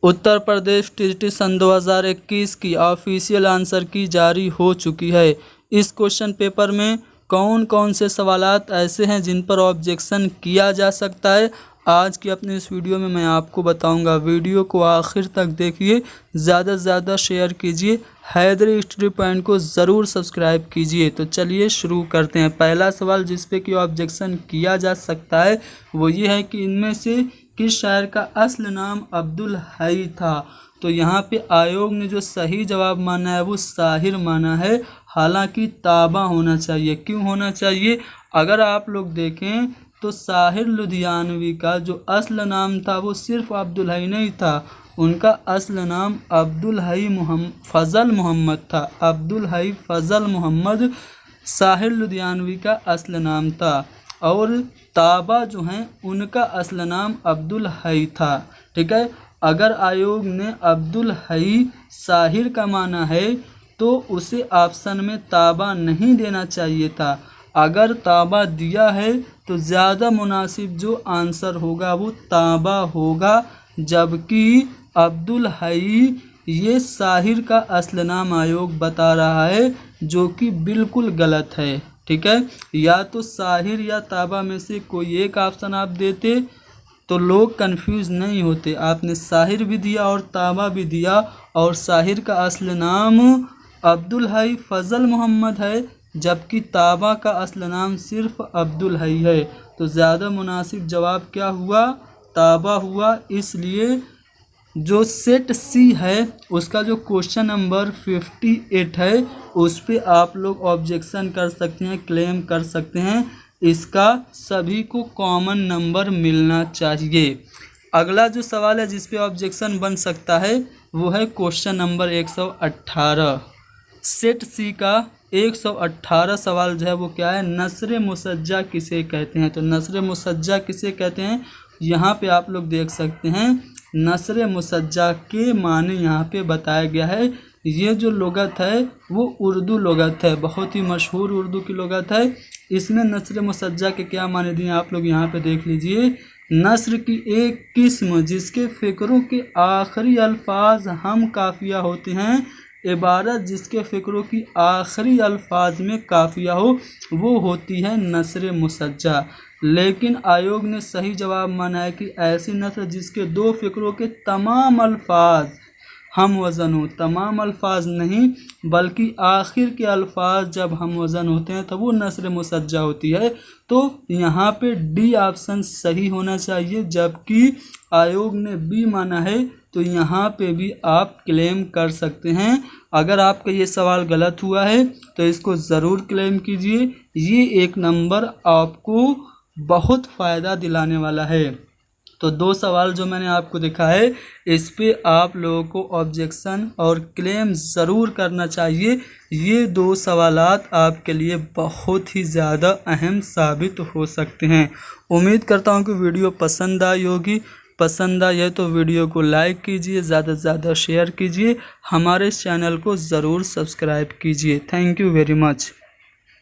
Uttar Pradesh TGT सन 2021 की official answer की जारी हो चुकी है। इस क्वेश्चन पेपर में कौन कौन से सवालात ऐसे हैं जिन पर ऑब्जेक्शन किया जा सकता है, आज की अपनी इस वीडियो में मैं आपको बताऊंगा। वीडियो को आखिर तक देखिए, ज़्यादा से ज़्यादा शेयर कीजिए, हैदरी हिस्ट्री पॉइंट को ज़रूर सब्सक्राइब कीजिए। तो चलिए शुरू करते हैं। पहला सवाल जिस पे कि ऑब्जेक्शन किया जा सकता है वो ये है कि इनमें से किस शायर का असल नाम अब्दुल हई था। तो यहाँ पे आयोग ने जो सही जवाब माना है वो साहिर माना है, हालांकि ताबा होना चाहिए। क्यों होना चाहिए? अगर आप लोग देखें तो साहिर लुधियानवी का जो असल नाम था वो सिर्फ अब्दुल हई नहीं था, उनका असल नाम अब्दुल हई फजल मोहम्मद था। अब्दुल हई फजल मोहम्मद साहिर लुधियानवी का असल नाम था। और ताबा जो हैं उनका असल नाम अब्दुल हई था। ठीक है, अगर आयोग ने अब्दुल हई साहिर का माना है तो उसे ऑप्शन में ताबा नहीं देना चाहिए था। अगर ताबा दिया है तो ज़्यादा मुनासिब जो आंसर होगा वो ताबा होगा, जबकि अब्दुल हई ये साहिर का असल नाम आयोग बता रहा है, जो कि बिल्कुल गलत है। ठीक है, या तो साहिर या ताबा में से कोई एक ऑप्शन आप देते तो लोग कंफ्यूज नहीं होते। आपने साहिर भी दिया और ताबा भी दिया, और साहिर का असल नाम अब्दुल हई फजल मोहम्मद है, जबकि ताबा का असल नाम सिर्फ अब्दुल हई है। तो ज़्यादा मुनासिब जवाब क्या हुआ? ताबा हुआ। इसलिए जो सेट सी है उसका जो क्वेश्चन नंबर 58 है उस पे आप लोग ऑब्जेक्शन कर सकते हैं, क्लेम कर सकते हैं। इसका सभी को कॉमन नंबर मिलना चाहिए। अगला जो सवाल है जिस पे ऑब्जेक्शन बन सकता है वो है क्वेश्चन नंबर 118। सेट सी का 118 सवाल जो है वो क्या है? नस्र मुसज्जा किसे कहते हैं? तो नस्र मुसज्जा किसे कहते हैं यहाँ पे आप लोग देख सकते हैं। नस्र मुसज्जा के माने यहाँ पे बताया गया है। ये जो लुगत है वो उर्दू लुगत है, बहुत ही मशहूर उर्दू की लुगत है। इसमें नस्र मुसज्जा के क्या माने दिए आप लोग यहाँ पे देख लीजिए। नस्र की एक किस्म जिसके फ़िक्रों के आखिरी अल्फाज हम काफिया होते हैं, इबारत जिसके फ़िक्रों की आखिरी अल्फाज में काफिया हो, वो होती है नस्र मुसज्जा। लेकिन आयोग ने सही जवाब माना है कि ऐसी नस्र जिसके दो फ़िक्रों के तमाम अल्फाज हम वज़न हो, तमाम अल्फाज नहीं बल्कि आखिर के अल्फाज जब हम वज़न होते हैं तो वो नस्र मुसज्जा होती है। तो यहाँ पे डी ऑप्शन सही होना चाहिए, जबकि आयोग ने बी माना है, तो यहाँ पे भी आप क्लेम कर सकते हैं। अगर आपका ये सवाल गलत हुआ है तो इसको ज़रूर क्लेम कीजिए, ये एक नंबर आपको बहुत फ़ायदा दिलाने वाला है। तो दो सवाल जो मैंने आपको दिखाए इस पे आप लोगों को ऑब्जेक्शन और क्लेम ज़रूर करना चाहिए। ये दो सवालात आपके लिए बहुत ही ज़्यादा अहम साबित हो सकते हैं। उम्मीद करता हूँ कि वीडियो पसंद आई होगी। पसंद आए तो वीडियो को लाइक कीजिए, ज़्यादा से ज़्यादा शेयर कीजिए, हमारे इस चैनल को ज़रूर सब्सक्राइब कीजिए। Thank you very much.